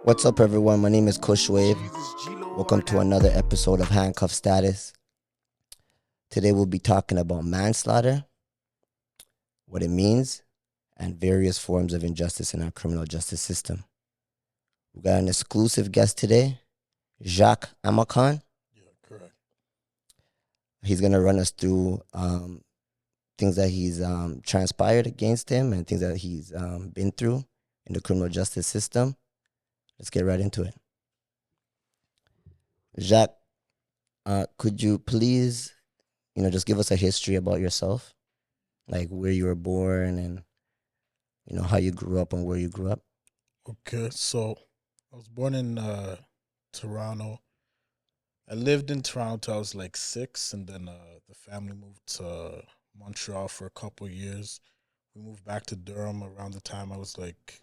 What's up, everyone? My name is Kushwave. Welcome to another episode of Handcuff Status. Today we'll be talking about manslaughter, what it means, and various forms of injustice in our criminal justice system. We got an exclusive guest today, Jacques Amakon. Yeah, correct. He's going to run us through things that he's transpired against him and things that he's been through in the criminal justice system. Let's get right into it. Jacques, could you please, just give us a history about yourself, like where you were born and, how you grew up and where you grew up? Okay, so I was born in Toronto. I lived in Toronto till I was like 6, and then the family moved to Montreal for a couple of years. We moved back to Durham around the time I was like,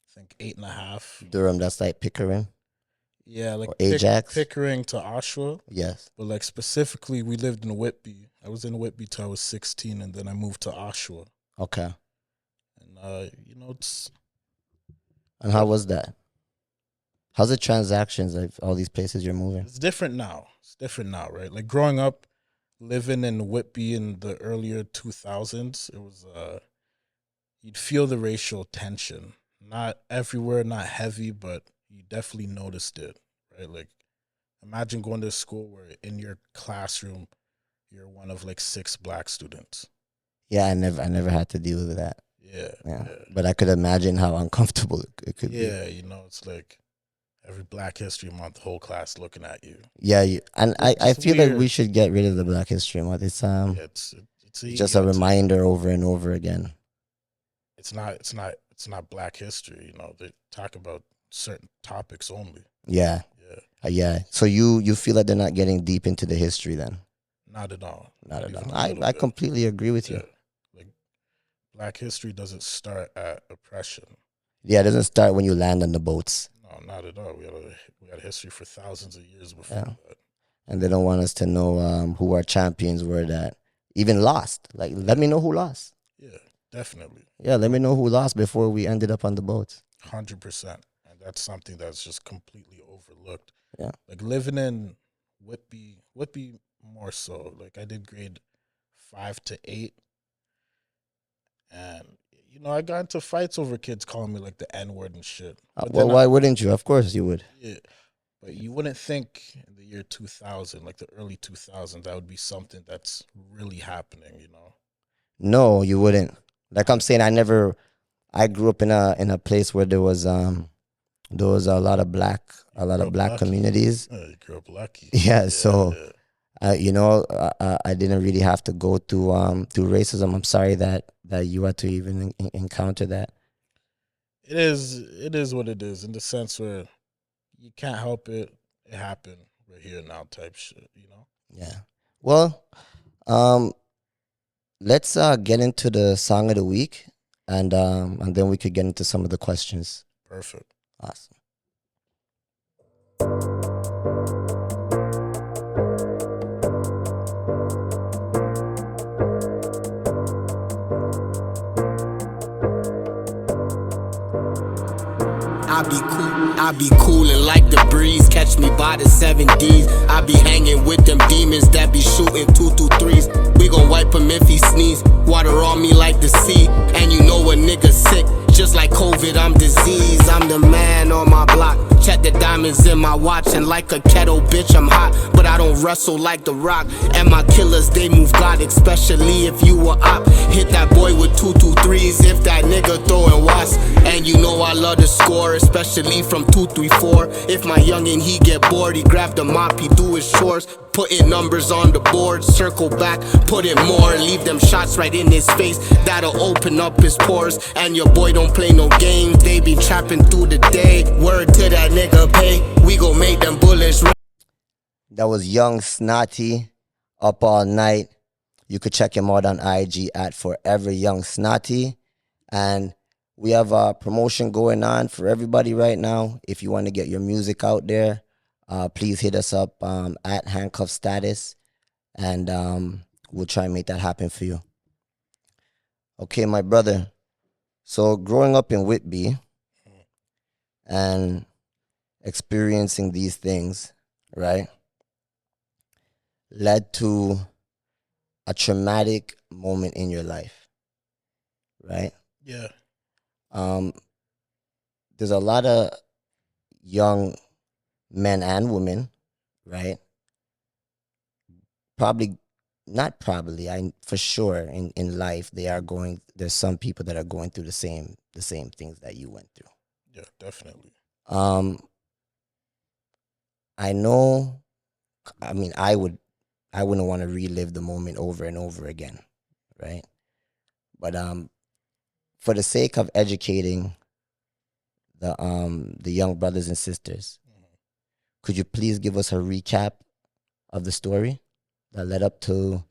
I think 8.5. Durham, that's like Pickering? Yeah, like Or Ajax? Pickering to Oshawa. Yes. But like specifically, we lived in Whitby. I was in Whitby till I was 16, and then I moved to Oshawa. Okay. And it's And how was that? How's the transactions of all these places you're moving? It's different now. It's different now, right? Like growing up, living in Whitby in the earlier 2000s, it was you'd feel the racial tension. Not everywhere, not heavy, but you definitely noticed it, right? Like imagine going to school where in your classroom you're one of like 6 black students. Yeah, I never had to deal with that. Yeah. But I could imagine how uncomfortable it could be. Yeah, it's like every Black History Month, whole class looking at you. Yeah, I It's feel like weird. we should get rid of the Black History Month. It's It's just a reminder over and over again. It's not Black history. They talk about certain topics only. Yeah. Yeah. So you feel like they're not getting deep into the history then? Not at all. Not at even all. a little I bit. completely agree with you. Like Black history doesn't start at oppression. Yeah, it doesn't start when you land on the boats. No, not at all. We had a history for thousands of years before Yeah. that. And they don't want us to know who our champions were that even lost. Like, let me know who lost. Yeah, definitely. Yeah, let me know who lost before we ended up on the boats. 100%. And that's something that's just completely overlooked. Yeah. Like living in Whitby more so. Like I did grade 5 to 8. And, I got into fights over kids calling me like the N-word and shit. But Well, then why wouldn't you? Of course you would. Yeah. But you wouldn't think in the year 2000, like the early 2000s, that would be something that's really happening, No, you wouldn't. Like I'm saying, I grew up in a place where there was a lot of black lucky. communities. Yeah, you grew up lucky. Yeah, so I didn't really have to go through racism. I'm sorry that you had to even encounter that. It is what it is in the sense where you can't help it. It happened. We're here now type shit, Yeah. Well, let's get into the song of the week, and then we could get into some of the questions. Perfect. Awesome. I be coolin' like the breeze. Catch me by the 7Ds. I be hanging with them demons that be shooting 223s. We gon' wipe him if he sneeze. Water on me like the sea. And you know a nigga sick. Just like COVID, I'm disease. I'm the man on my block. Check the diamonds in my watch. And like a kettle, bitch, I'm hot. But I don't wrestle like The Rock. And my killers, they move God. Especially if you were op. Hit that boy with 223s. If that nigga throwing wasps. And you know I love to score. Especially from 234. If my youngin' he get bored, he grab the mop, he do his chores. Putting numbers on the board, circle back, put in more. Leave them shots right in his face. That'll open up his pores. And your boy don't play no games. They be trapping through the day. Word to that nigga pay. We gon' make them bullets. That was Young Snotty, Up All Night. You could check him out on IG at Forever Young Snotty. And we have a promotion going on for everybody right now. If you want to get your music out there, please hit us up at Handcuff Status, and we'll try and make that happen for you. Okay, my brother. So growing up in Whitby, and experiencing these things, right, led to a traumatic moment in your life, right? Yeah. There's a lot of young men and women, right? Not probably, I for sure in life there's some people that are going through the same things that you went through. Yeah, definitely. I know, I mean, I wouldn't want to relive the moment over and over again, right? But for the sake of educating the young brothers and sisters, could you please give us a recap of the story that led up to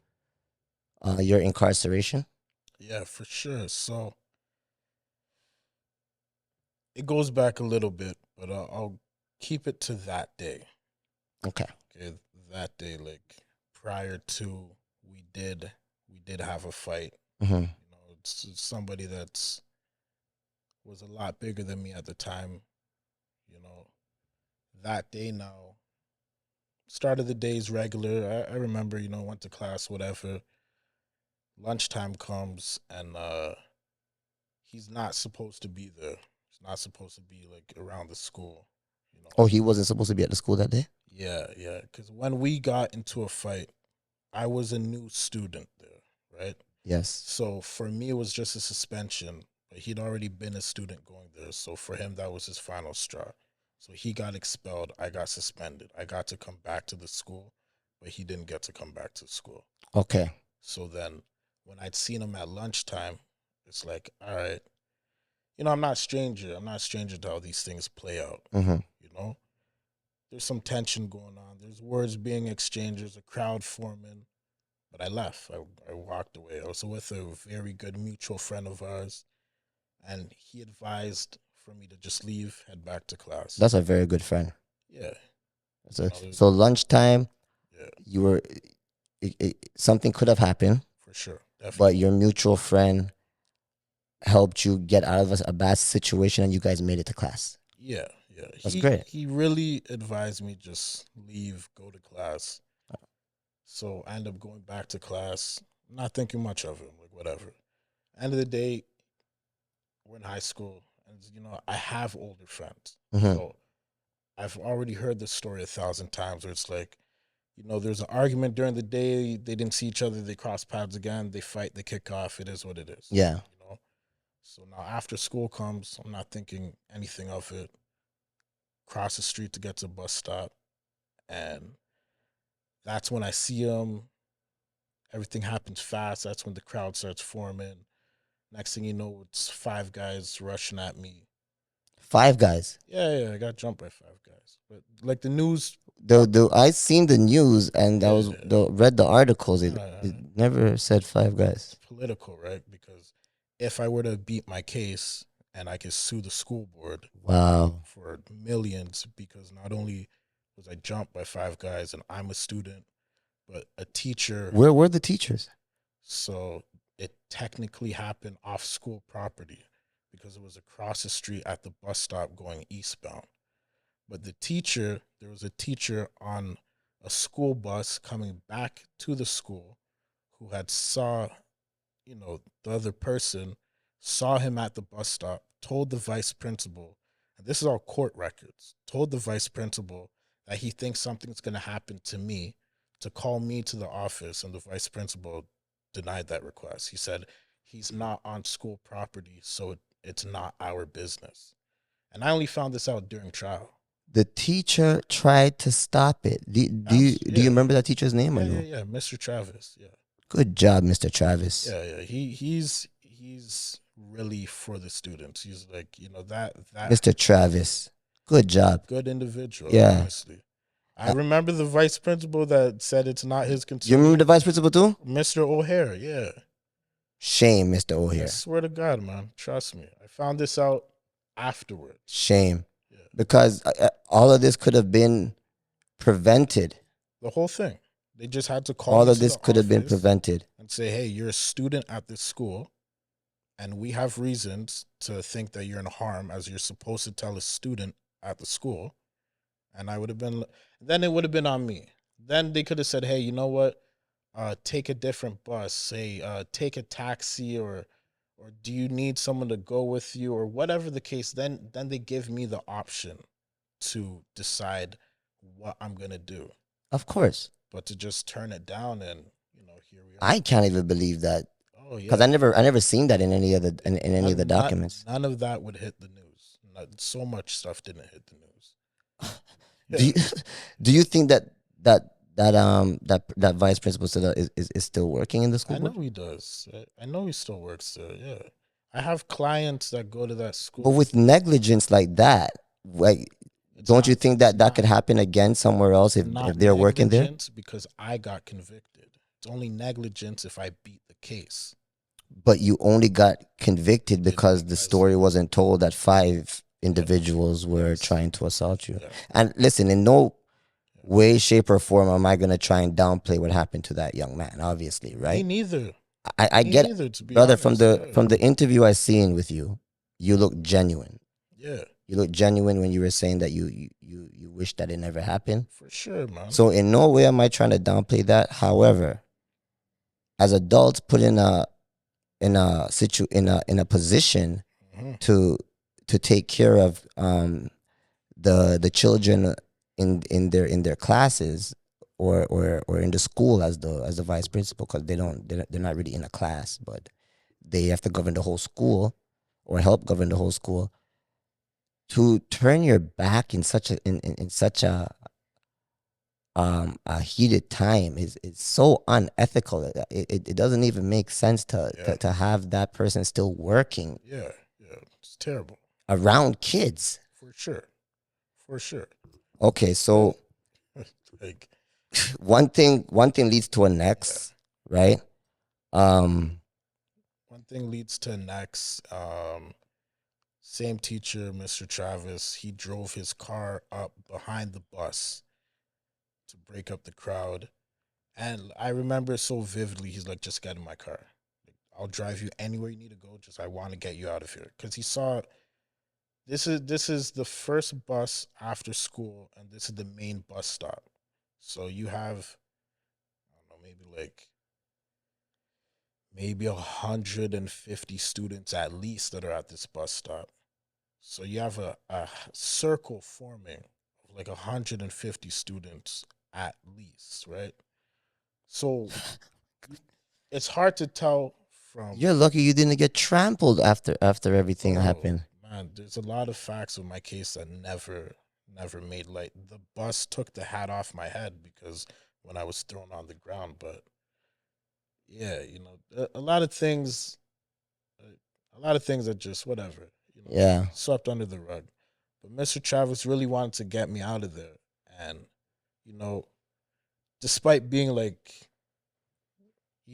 your incarceration? Yeah, for sure. So it goes back a little bit, but I'll keep it to that day. Okay. Okay, that day, like prior to we did have a fight. Mm-hmm. You know, it's somebody that's was a lot bigger than me at the time. You know, that day now started the day's regular. I remember, you know, went to class, whatever. Lunchtime comes and he's not supposed to be there. He's not supposed to be like around the school. You know. Oh, he wasn't supposed to be at the school that day? Yeah, yeah. Because when we got into a fight, I was a new student there, right? Yes. So for me, it was just a suspension. But he'd already been a student going there. So for him, that was his final straw. So he got expelled. I got suspended. I got to come back to the school, but he didn't get to come back to school. Okay. So then when I'd seen him at lunchtime, it's like, all right, you know, I'm not stranger. I'm not stranger to how these things play out. Mm-hmm. You know, there's some tension going on. There's words being exchanged. There's a crowd forming. But I left. I walked away. I was with a very good mutual friend of ours, and he advised for me to just leave, head back to class. That's a very good friend. Yeah. So lunchtime, Yeah, you were something could have happened, for sure. Definitely. but your mutual friend helped you get out of a bad situation, and you guys made it to class. Yeah. That's great. He really advised me just leave, go to class. So I ended up going back to class, not thinking much of it, like whatever. End of the day, we're in high school, and you know I have older friends, Mm-hmm. so I've already heard this story 1,000 times. Where it's like, you know, there's an argument during the day, they didn't see each other, they cross paths again, they fight, they kick off. It is what it is. Yeah. You know. So now after school comes, I'm not thinking anything of it. Cross the street to get to the bus stop, and that's when I see him. Everything happens fast. That's when the crowd starts forming. Next thing you know, it's 5 guys rushing at me. 5 guys. Yeah, I got jumped by 5 guys. But like the news, I seen the news, and read the articles. It never said 5 guys. it's political, right? Because if I were to beat my case and I could sue the school board, Wow. for millions, because not only was I jumped by 5 guys and I'm a student, but a teacher. Where were the teachers? So it technically happened off school property because it was across the street at the bus stop going eastbound. But there was a teacher on a school bus coming back to the school who had saw, you know, the other person, saw him at the bus stop, told the vice principal, and this is all court records, told the vice principal that he thinks something's going to happen to me, to call me to the office, and the vice principal denied that request. He said he's not on school property, so it's not our business. And I only found this out during trial. The teacher tried to stop it. Do you remember that teacher's name or no? Yeah, Mr. Travis. Yeah. Good job, Mr. Travis. Yeah. He's really for the students. He's like, you know, that Mr. Travis. Good job. good individual. Yeah. Honestly, I remember the vice principal that said it's not his concern. You remember the vice principal too? Mr. O'Hare. Yeah. Shame, Mr. I O'Hare. swear to God, man. Trust me. I found this out afterwards. Shame. Yeah. Because all of this could have been prevented. The whole thing. They just had to call All me of to this the could have been office prevented. and say, hey, you're a student at this school. and we have reasons to think that you're in harm, as you're supposed to tell a student at the school, and I would have been, then it would have been on me. Then they could have said, hey, you know what? Take a different bus, say, take a taxi, or do you need someone to go with you, or whatever the case. Then they give me the option to decide what I'm gonna do. Of course. But to just turn it down, and here we are. I can't even believe that. Oh yeah, because I never seen that in any of the in any of the documents. None of that would hit the news. So much stuff didn't hit the news. Do you think that vice principal still is still working in the school I board? know he does. I know he still works there. Yeah, I have clients that go to that school. But with negligence like that, like, don't you think that could happen again somewhere else if they're working there? Because I got convicted. It's only negligence if I beat the case. But you only got convicted because the story wasn't told that 5 individuals were trying to assault you. Yeah. And listen, in no way, shape, or form am I going to try and downplay what happened to that young man, obviously, right? Me neither. I get neither, to be brother, honest, from the interview I seen with you, you look genuine. Yeah. You look genuine when you were saying that you wish that it never happened. For sure, man. So in no way am I trying to downplay that. However, as adults put in a position to take care of the children in their classes or in the school as the vice principal, because they're not really in a class, but they have to govern the whole school or help govern the whole school. To turn your back in such a heated time is so unethical. It doesn't even make sense to have that person still working. Yeah, it's terrible around kids. For sure. Okay, so like one thing leads to a next, right? One thing leads to next. Same teacher, Mr. Travis, he drove his car up behind the bus to break up the crowd. And I remember it so vividly. He's like, just get in my car. I'll drive you anywhere you need to go. Just, I want to get you out of here. Because he saw, this is the first bus after school, and this is the main bus stop. So you have, I don't know, maybe 150 students at least that are at this bus stop. So you have a circle forming of like 150 students at least, right? So it's hard to tell from. You're lucky you didn't get trampled after everything happened. Man, there's a lot of facts of my case that never made light. The bus took the hat off my head because when I was thrown on the ground, but yeah, a lot of things are just whatever. Yeah, swept under the rug. But Mr. Travis really wanted to get me out of there. And, despite being like,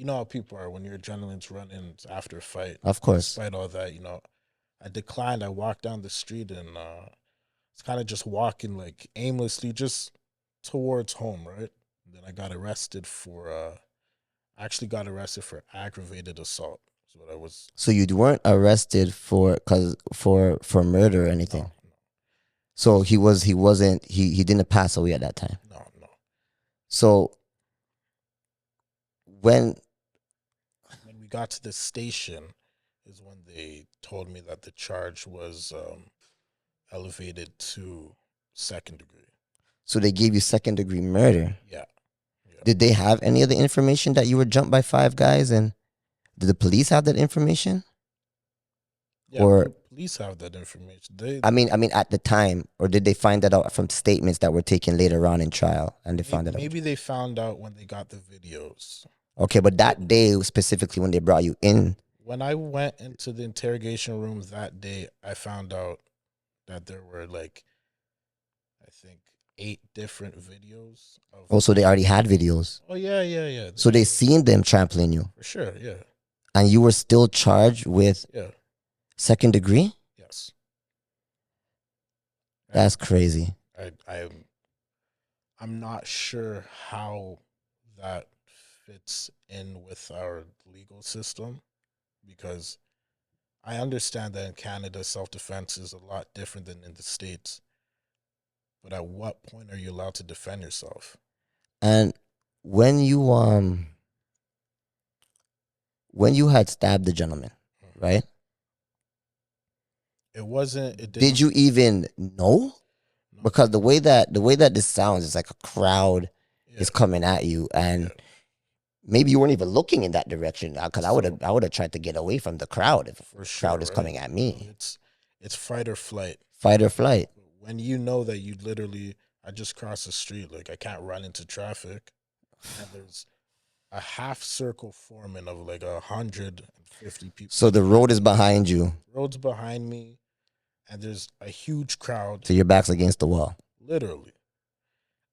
how people are when your adrenaline's running after a fight. Of course. Despite all that, I declined. I walked down the street and it's kind of just walking like aimlessly just towards home, right? And then I got arrested for, aggravated assault. What I was. So you weren't arrested for murder or anything. No. So he didn't pass away at that time. No. So when we got to the station is when they told me that the charge was elevated to 2nd degree. So they gave you 2nd degree murder. Yeah. Did they have any of the information that you were jumped by 5 guys? And did the police have that information? Yeah, or the police have that information. I mean, at the time, or did they find that out from statements that were taken later on in trial, and they found it out? Maybe they found out when they got the videos. Okay, but that day specifically when they brought you in. When I went into the interrogation room that day, I found out that there were I think 8 different videos. So they already had videos. Oh yeah. So they seen them trampling you. For sure, yeah. And you were still charged with 2nd degree? Yes. That's crazy. I'm not sure how that fits in with our legal system, because I understand that in Canada, self-defense is a lot different than in the States. But at what point are you allowed to defend yourself? And when you had stabbed the gentleman, right? It wasn't. It didn't. Did you even know? No. Because the way that this sounds is like a crowd Yeah. is coming at you, and Yeah. maybe you weren't even looking in that direction. Because I would have tried to get away from the crowd if For the sure, crowd is right? coming at me. It's fight or flight. Fight or flight. When you know that you literally, I just crossed the street, like I can't run into traffic, and there's a half circle forming of like 150 people. So the road is behind you. Road's behind me, and there's a huge crowd. So your back's against the wall. Literally.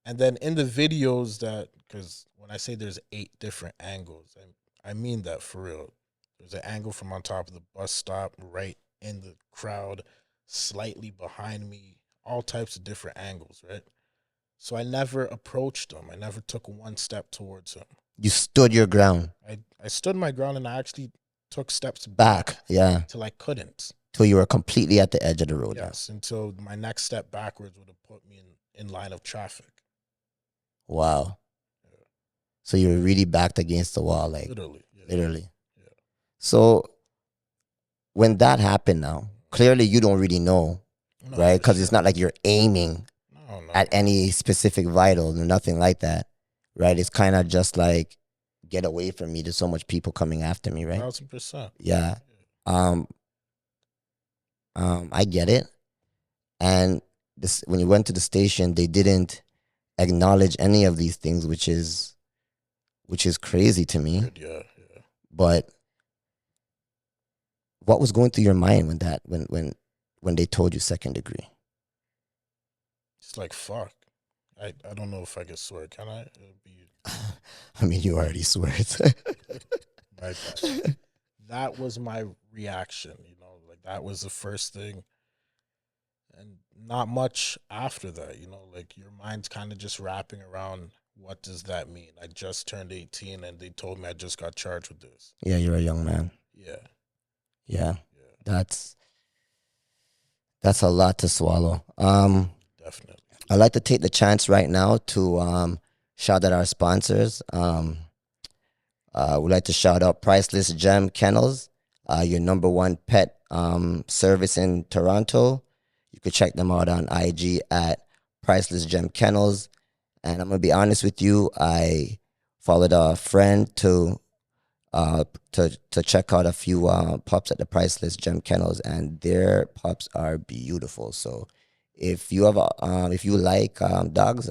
And then in the videos because when I say there's 8 different angles, I mean that for real. There's an angle from on top of the bus stop, right in the crowd, slightly behind me, all types of different angles, right? So I never approached him. I never took one step towards him. You stood your ground. I stood my ground and I actually took steps Back, yeah. till I couldn't. Till you were completely at the edge of the road. Yes, until my next step backwards would have put me in line of traffic. Wow. So you were really backed against the wall, like Literally. literally. Yeah. So when that happened now, clearly you don't really know, No, right? for Because it's sure. not like you're aiming No. at any specific vital, nothing like that, right? It's kind of just like, get away from me. There's so much people coming after me, right? 1,000%. Yeah. I get it. And this, when you went to the station, they didn't acknowledge any of these things, which is crazy to me. Yeah. But what was going through your mind when they told you second degree? It's like, fuck. I don't know if I can swear. Can I? It'll be I mean, you already swear it. my bad. That was my reaction, like that was the first thing. And not much after that, like your mind's kind of just wrapping around, what does that mean? I just turned 18 and they told me I just got charged with this. Yeah, you're a young man. Yeah. That's a lot to swallow. Definitely. I'd like to take the chance right now to shout out our sponsors. We'd like to shout out Priceless Gem Kennels, your number one pet service in Toronto. You could check them out on IG at Priceless Gem Kennels. And I'm gonna be honest with you, I followed a friend to check out a few pups at the Priceless Gem Kennels, and their pups are beautiful. So if you like dogs,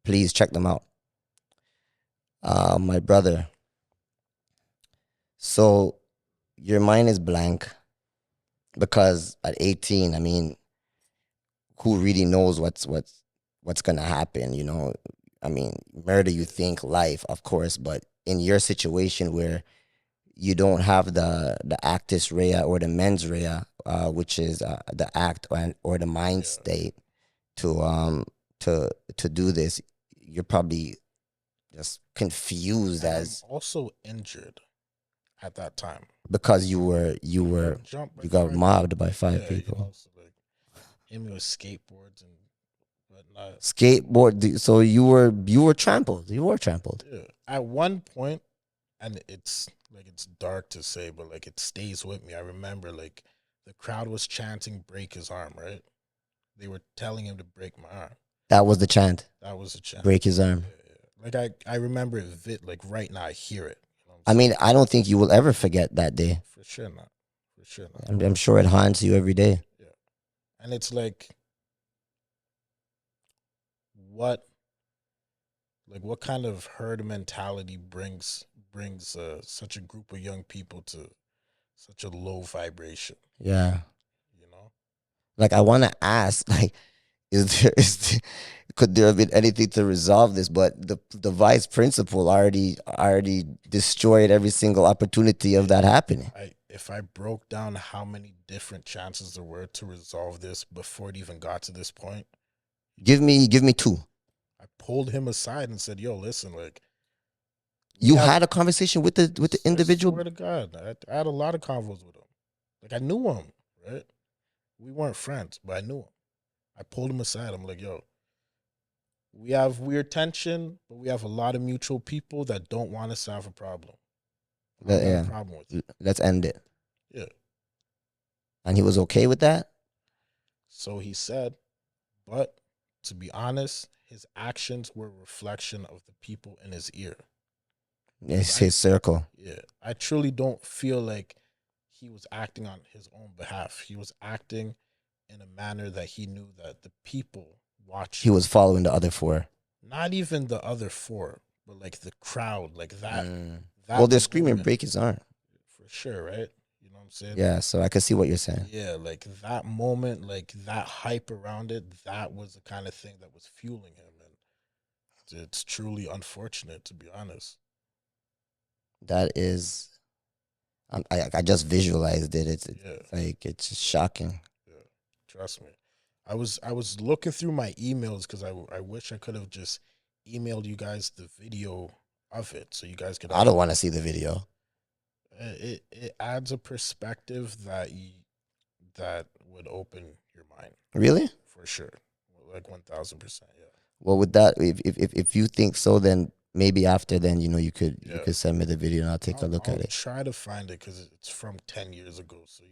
please check them out. My brother. So your mind is blank because at 18, I mean, who really knows what's gonna happen? I mean, murder, you think, life, of course, but in your situation where you don't have the actus rea or the mens rea, which is the act or the mind state to do this, you're probably just confused And as I'm also injured at that time because you got mobbed by 5 people. So like him with skateboards and whatnot. Skateboard. So you were trampled. You were trampled. Yeah. At one point, and it's dark to say, but like it stays with me. I remember like the crowd was chanting "break his arm," right? They were telling him to break my arm. That was the chant. That was the chant. Break his arm. Yeah. Like I remember it like right now. I hear it. I mean, I don't think you will ever forget that day. For sure not. I'm sure it haunts you every day. Yeah. And it's like, what kind of herd mentality brings such a group of young people to such a low vibration? Yeah. Like, I want to ask, like, could there have been anything to resolve this? But the vice principal already destroyed every single opportunity of that happening. If I broke down how many different chances there were to resolve this before it even got to this point, give me 2. I pulled him aside and said, "Yo, listen, like." You had a conversation with the individual? I swear to God, I had a lot of convos with him. Like, I knew him, right? We weren't friends, but I knew him. I pulled him aside. I'm like, yo, we have weird tension, but we have a lot of mutual people that don't want us to have a problem. I don't got a problem with it. Let's end it. Yeah. And he was okay with that? So he said, but to be honest, his actions were a reflection of the people in his ear. It's his circle. Yeah. I truly don't feel like he was acting on his own behalf. He was acting in a manner that he knew that the people watched. He was following the other four. Not even the other four, but like the crowd, like that. Well, they're screaming, break his arm. For sure, right? You know what I'm saying? Yeah, so I can see what you're saying. Yeah, like that moment, like that hype around it, that was the kind of thing that was fueling him. And it's truly unfortunate, to be honest. That is, I just visualized it. It's like, it's just shocking. Yeah, trust me. I was looking through my emails because I wish I could have just emailed you guys the video of it so you guys could. I don't want to see the video. It adds a perspective that would open your mind. Really? For sure, like 1,000%. Yeah. Well, with that, if you think so, then maybe after then, you could send me the video and I'll take a look at it. Try to find it because it's from 10 years ago, so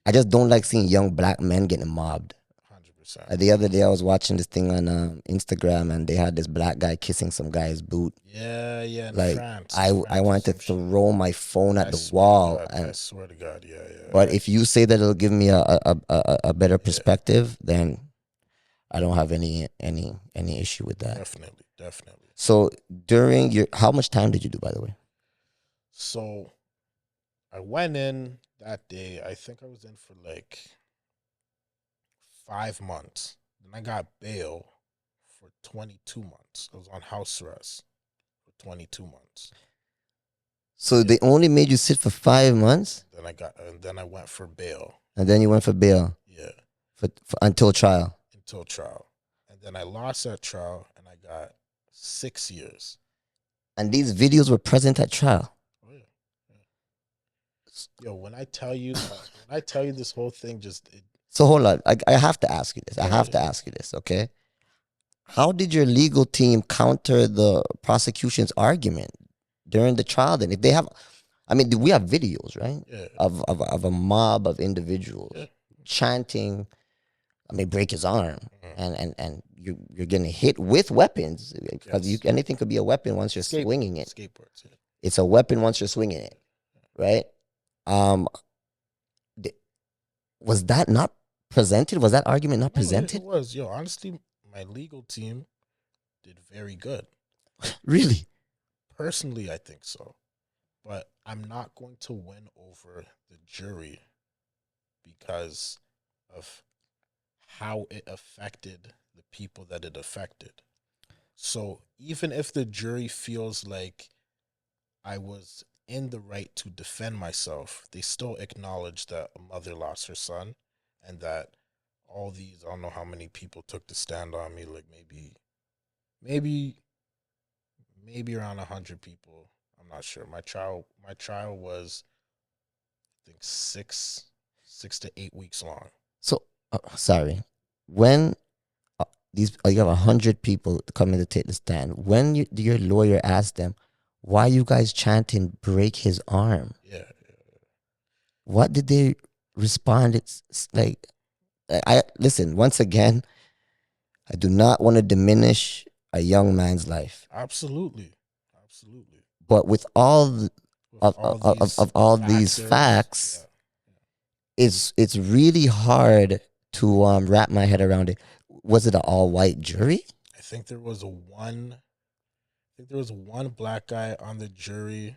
I just don't like seeing young black men getting mobbed. 100%. The other day, I was watching this thing on Instagram, and they had this black guy kissing some guy's boot. Yeah. Like, France, I wanted to throw my phone at the wall. I swear to God, yeah. But if you say that it'll give me a better perspective, then I don't have any issue with that. Definitely. So during how much time did you do, by the way? So I went in that day. I think I was in for like 5 months. Then I got bail for 22 months. I was on house arrest for 22 months. So they only made you sit for 5 months? Then I went for bail. And then you went for bail? Yeah. For until trial? Until trial. And then I lost that trial and I got 6 years. And these videos were present at trial? Oh, yeah. Yo, when I tell you this whole thing So hold on. I have to ask you this. I have to ask you this, okay? How did your legal team counter the prosecution's argument during the trial then? If they have, we have videos, right? Yeah. Of a mob of individuals chanting, break his arm. Mm-hmm. And you're getting hit with weapons because anything could be a weapon once you're swinging it. Skateboards, yeah. It's a weapon once you're swinging it, right? Was that not presented? Was that argument not presented? It was. Yo, honestly, my legal team did very good. Really? Personally, I think so. But I'm not going to win over the jury because of how it affected the people that it affected. So even if the jury feels like I was in the right to defend myself, they still acknowledge that a mother lost her son and that all these, I don't know how many people took the stand on me, like maybe around 100 people. I'm not sure. My trial was, I think, 6 to 8 weeks long. So, sorry. When you have 100 people coming to take the stand, when your lawyer asked them, why you guys chanting break his arm? Yeah. What did they respond? It's like, listen, once again, I do not want to diminish a young man's life. Absolutely. But with all these facts, it's really hard to wrap my head around it. Was it an all-white jury? I think there was one black guy on the jury,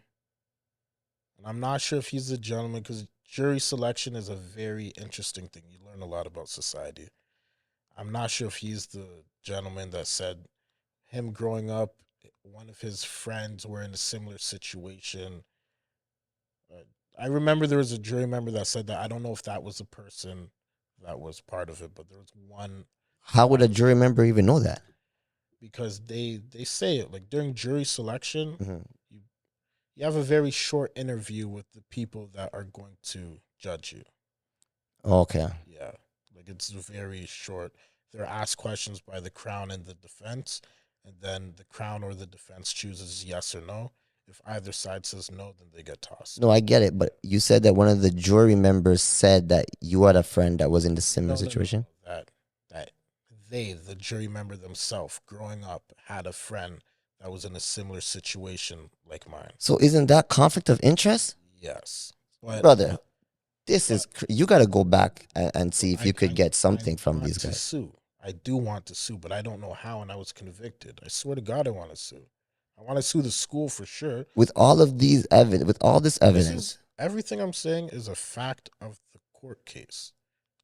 and I'm not sure if he's a gentleman because jury selection is a very interesting thing. You learn a lot about society. I'm not sure if he's the gentleman that said him growing up, one of his friends were in a similar situation. I remember there was a jury member that said that. I don't know if that was the person that was part of it, but there was one. How would a jury member even know that? Because they say it, like during jury selection, mm-hmm. you have a very short interview with the people that are going to judge you. Okay. Yeah, like it's very short. They're asked questions by the Crown and the defense, and then the Crown or the defense chooses yes or no. If either side says no, then they get tossed. No, I get it, but you said that one of the jury members said that you had a friend that was in the similar situation. No. That they, the jury member themselves, growing up, had a friend that was in a similar situation like mine. So isn't that conflict of interest? Yes, but Brother, this is you got to go back and see if you could get something from these to guys. sue. I do want to sue, but I don't know how, and I was convicted. I swear to God, I want to sue. I want to sue the school for sure. With all of these evidence, with all this evidence, Everything I'm saying is a fact of the court case.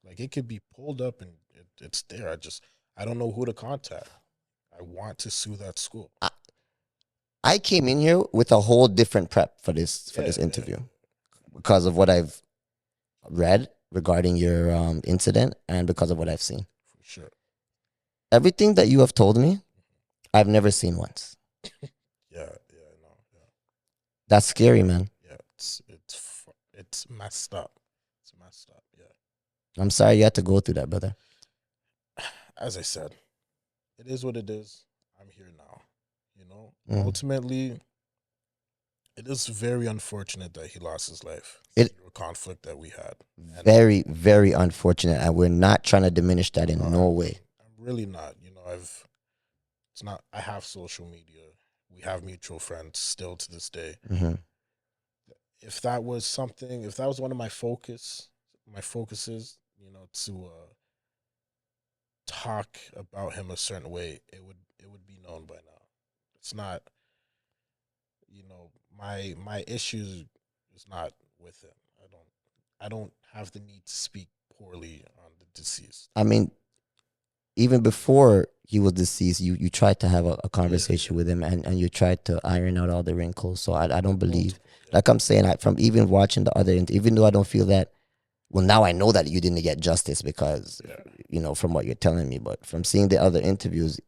Like it could be pulled up and it's there. I don't know who to contact. I want to sue that school. I came in here with a whole different prep for this interview because of what I've read regarding your incident and because of what I've seen. For sure. Everything that you have told me, I've never seen once. Yeah, I know. Yeah. That's scary, man. Yeah, it's messed up. It's messed up. Yeah. I'm sorry you had to go through that, brother. As I said, it is what it is. I'm here now. You know, ultimately, it is very unfortunate that he lost his life through a conflict that we had. Very, very unfortunate, and we're not trying to diminish that in no way. I'm really not. You know, I have social media. We have mutual friends still to this day. Mm-hmm. If that was one of my focuses, you know, to talk about him a certain way, it would be known by now. It's not, you know, my issue is not with him. I don't have the need to speak poorly on the deceased. I mean, even before he was deceased, you tried to have a conversation with him and you tried to iron out all the wrinkles. So I don't believe, like I'm saying, from even watching the other, even though I don't feel that, well, now I know that you didn't get justice because, you know, from what you're telling me, but from seeing the other interviews,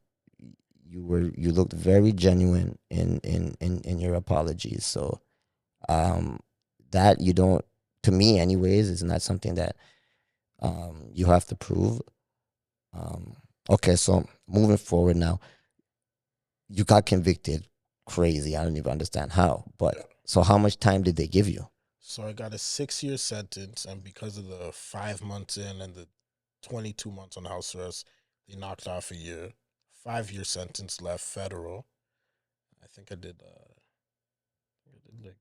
you looked very genuine in your apologies. So that you don't, to me anyways, is not something that you have to prove. Okay, so moving forward now, you got convicted. Crazy. I don't even understand how. But so how much time did they give you? So I got a 6-year sentence, and because of the 5 months in and the 22 months on house arrest, they knocked off a year. 5-year sentence left federal. I think I did like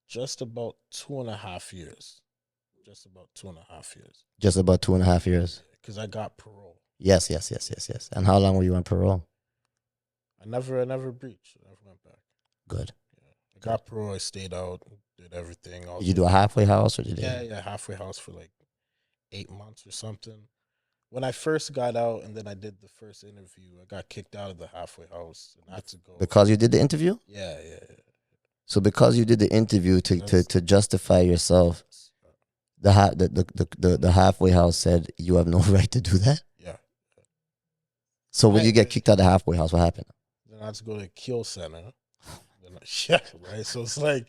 just about 2.5 years. Just about 2.5 years. Just about 2.5 years. Because I got parole. Yes. And how long were you on parole? I never breached. I never went back. Good. Yeah. I got parole. I stayed out, did everything. Did you do a halfway house or did you? Yeah, halfway house for like 8 months or something. When I first got out and then I did the first interview, I got kicked out of the halfway house and I had to go. Because you did the interview? Yeah. So because you did the interview to justify yourself, the halfway house said you have no right to do that? Yeah. So when you get kicked out of the halfway house, what happened? Then I had to go to the kill center. Right? So it's like,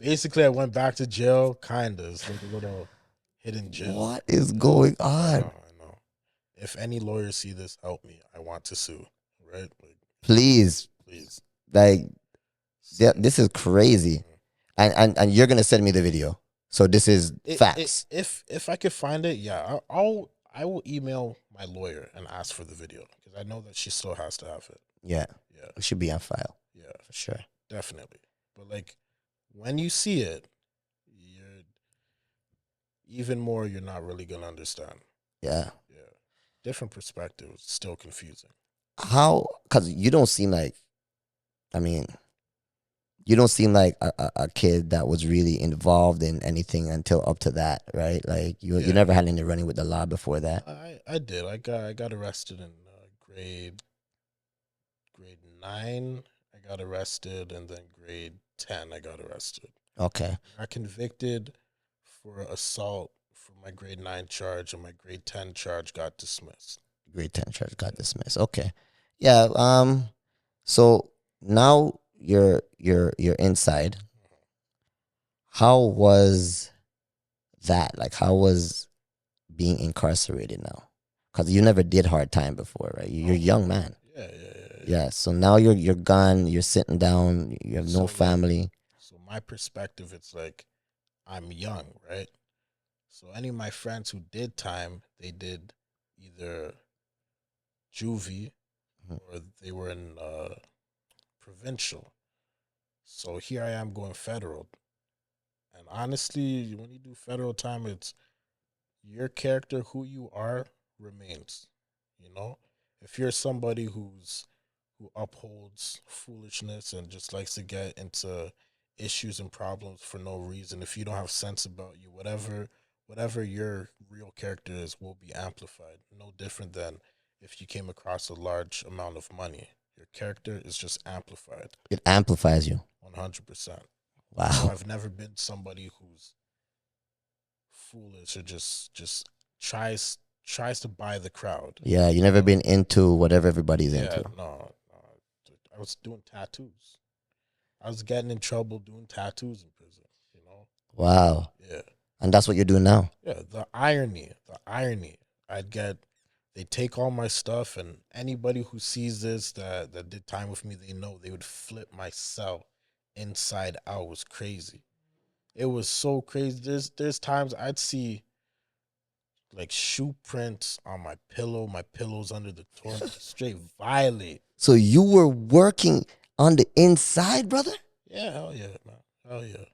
basically I went back to jail, kind of. It's like a little hidden jail. What is going on? I know. If any lawyers see this, help me. I want to sue, right? Like, Please. Like, this is crazy. And you're going to send me the video. So this is facts. If I could find it, yeah, I will email my lawyer and ask for the video because I know that she still has to have it. Yeah. It should be on file. Yeah, for sure. Definitely. But like when you see it, you're not really gonna understand. Yeah. Different perspectives, still confusing. How? Because you don't seem like, you don't seem like a kid that was really involved in anything until up to that, right? Like you never had any running with the law before that. I did. I got arrested in grade 9. I got arrested, and then grade 10 I got arrested. Okay. I got convicted for assault for my grade 9 charge, and my grade 10 charge got dismissed. Grade 10 charge got dismissed. Okay. Yeah. So now you're inside. how was that? Like, how was being incarcerated now? Because you never did hard time before, right? You're a young man. Yeah. So now you're gone. You're sitting down. You have no family. So my perspective, it's like I'm young, right? So any of my friends who did time, they did either juvie or they were in provincial. So here I am going federal. And honestly, when you do federal time, it's your character, who you are, remains. You know, if you're somebody who upholds foolishness and just likes to get into issues and problems for no reason, if you don't have sense about you, whatever your real character is will be amplified. No different than if you came across a large amount of money. Your character is just amplified. It amplifies you. 100%. Wow. So I've never been somebody who's foolish or just tries to buy the crowd. Yeah, you never been into whatever everybody's into. No. I was doing tattoos. I was getting in trouble doing tattoos in prison, you know? Wow. Yeah. And that's what you're doing now. Yeah, the irony. They take all my stuff, and anybody who sees this that did time with me, they know they would flip my cell inside out. It was crazy. It was so crazy. There's times I'd see like shoe prints on my pillow, my pillows under the toilet, straight violate. So you were working on the inside, brother? Yeah, hell yeah, man. Hell yeah.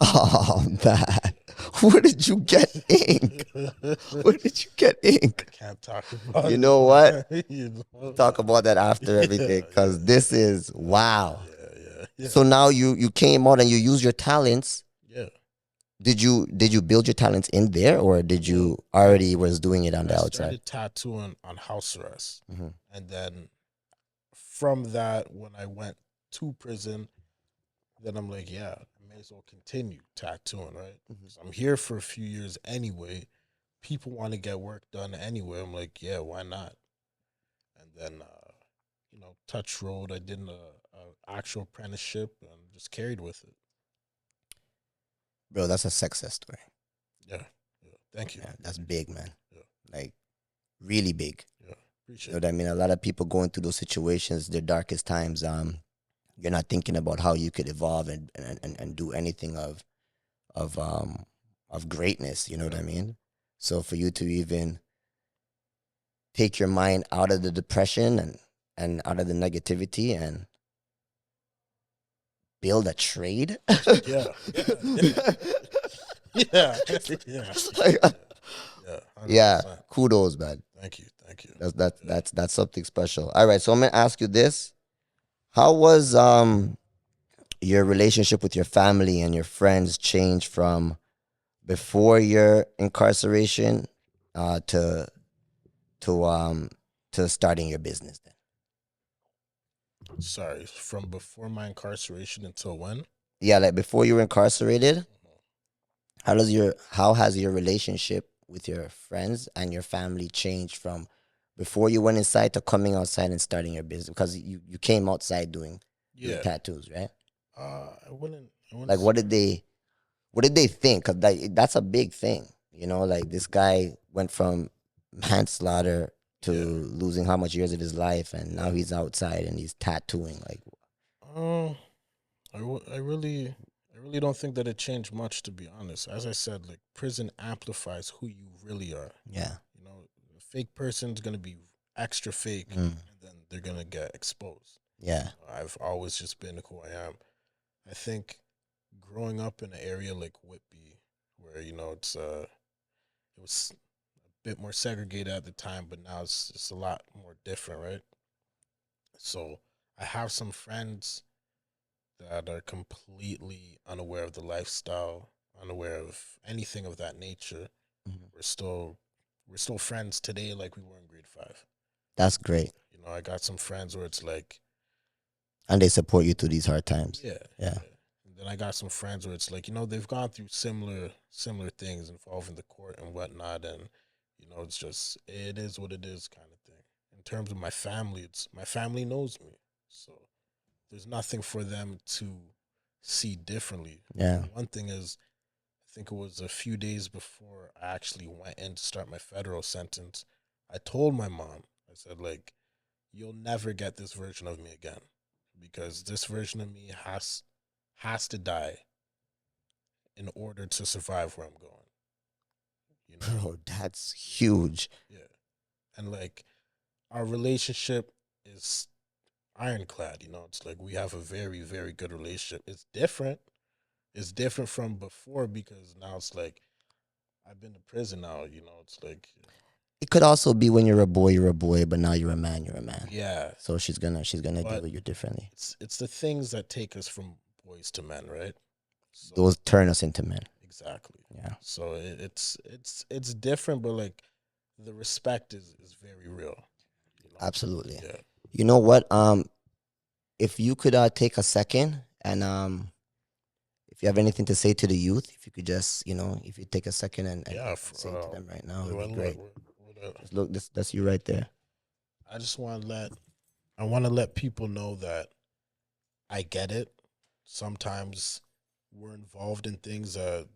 Oh, man. Where did you get ink? Where did you get ink? Can't talk about it. You know what? You know? Talk about that after everything, because this is wow. Yeah. So now you came out and you use your talents. Yeah. Did you build your talents in there, or did you already was doing it on the I outside? started tattooing on house arrest. Mm-hmm. And then from that, when I went to prison, then I'm like, yeah, I may as well continue tattooing, right? Because I'm here for a few years anyway. People want to get work done anyway. I'm like, yeah, why not? And then, touch road. I did an actual apprenticeship and just carried with it. Bro, that's a success story. Yeah. Thank you. Yeah, that's big, man. Yeah. Like, really big. Yeah, appreciate You know what I mean? A lot of people going through those situations, their darkest times, you're not thinking about how you could evolve and do anything of greatness, you know what I mean? So for you to even take your mind out of the depression and out of the negativity and build a trade. Yeah. Yeah. Yeah. Kudos, man. Thank you. That's something special. All right, so I'm gonna ask you this. How was your relationship with your family and your friends change from before your incarceration to starting your business then? Sorry, from before my incarceration until when? Yeah, like before you were incarcerated, how has your relationship with your friends and your family changed from before you went inside to coming outside and starting your business? Because you came outside doing tattoos, right? I wouldn't like what did they think? Cause that's a big thing, you know. Like this guy went from manslaughter to losing how much years of his life, and now he's outside and he's tattooing. Like, I really don't think that it changed much, to be honest. As I said, like prison amplifies who you really are. Yeah, you know, a fake person's gonna be extra fake, and then they're gonna get exposed. Yeah, I've always just been who I am. I think growing up in an area like Whitby, where it was a bit more segregated at the time, but now it's a lot more different, right? So I have some friends that are completely unaware of the lifestyle, unaware of anything of that nature. We're still friends today, like we were in grade 5. That's great. You know, I got some friends where it's like, and they support you through these hard times. Yeah. And then I got some friends where it's like, you know, they've gone through similar things involving the court and whatnot, and you know, it's just it is what it is kind of thing. In terms of my family, my family knows me, so there's nothing for them to see differently. Yeah. One thing is think it was a few days before I actually went in to start my federal sentence, I told my mom, I said, like, you'll never get this version of me again, because this version of me has to die in order to survive where I'm going. You know? Bro, that's huge. Yeah. And like, our relationship is ironclad, you know. It's like we have a very, very good relationship. It's different. It's different from before, because now it's like I've been to prison now, you know. It's like, It could also be when you're a boy, but now you're a man, yeah. So she's gonna deal But with you differently. it's the things that take us from boys to men, right? So, Those turn us into men. exactly. Yeah. So it's different, but like the respect is very real. You know? Absolutely. Yeah. You know what? If you could take a second and if you have anything to say to the youth, if you could just, if you take a second and Yeah. say it to them right now, it what- would be great. what- Just look, that's you right there. I just want to let people know that I get it. Sometimes we're involved in things that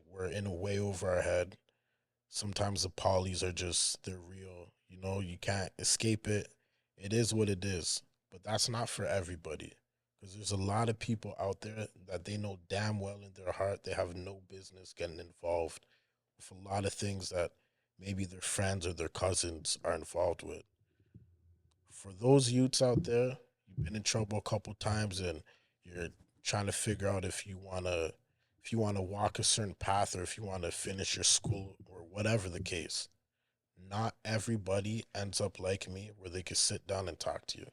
we're in a way over our head. Sometimes the polys are just, they're real. You know, you can't escape it. It is what it is. But that's not for everybody. Because there's a lot of people out there that they know damn well in their heart they have no business getting involved with a lot of things that maybe their friends or their cousins are involved with. For those youths out there, you've been in trouble a couple times and you're trying to figure out if you want to walk a certain path, or if you want to finish your school, or whatever the case. Not everybody ends up like me where they can sit down and talk to you.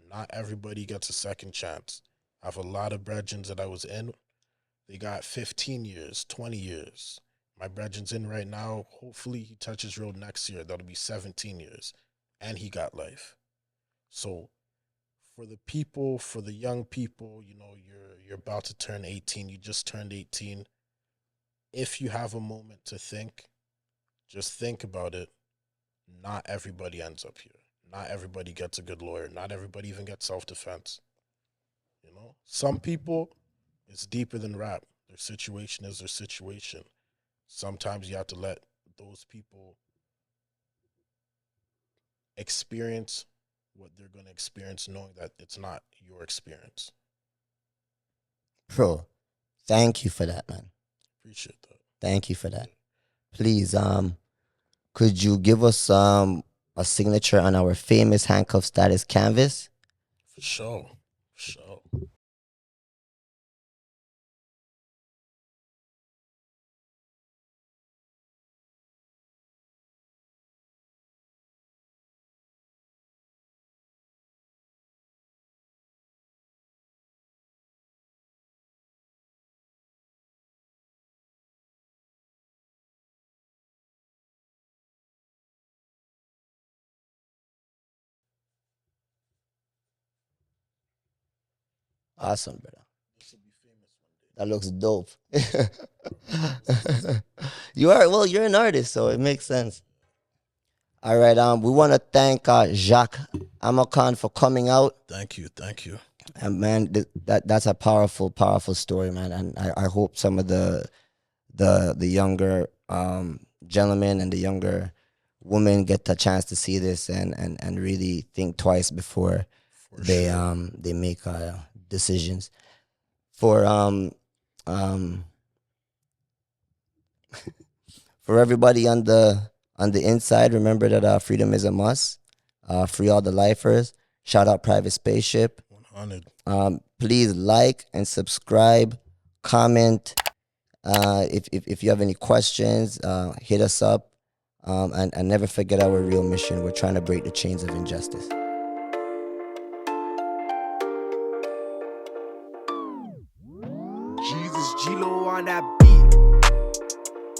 Not everybody gets a second chance. I have a lot of brethren that I was in. They got 15 years, 20 years. My brethren's in right now. Hopefully he touches road next year. That'll be 17 years. And he got life. So for the people, for the young people, you know, you're about to turn 18. You just turned 18. If you have a moment to think, just think about it. Not everybody ends up here. Not everybody gets a good lawyer. Not everybody even gets self-defense. You know, some people, it's deeper than rap. Their situation is their situation. Sometimes you have to let those people experience what they're going to experience, knowing that it's not your experience. Bro, thank you for that, man. Appreciate that. Thank you for that. Please, could you give us a signature on our famous Handcuff Status canvas? For sure. For sure. Awesome, brother. This will be famous one day. That looks dope. You're an artist, so it makes sense. All right, we want to thank Jacques Amakon for coming out. Thank you. And man, that's a powerful story, man. And I hope some of the younger gentlemen and the younger women get the chance to see this and really think twice before they make decisions. For for everybody on the inside, remember that freedom is a must. Free all the lifers. Shout out Private Spaceship. 100. Please like and subscribe, comment. If you have any questions, hit us up. And never forget our real mission. We're trying to break the chains of injustice. Jesus G-Lo on that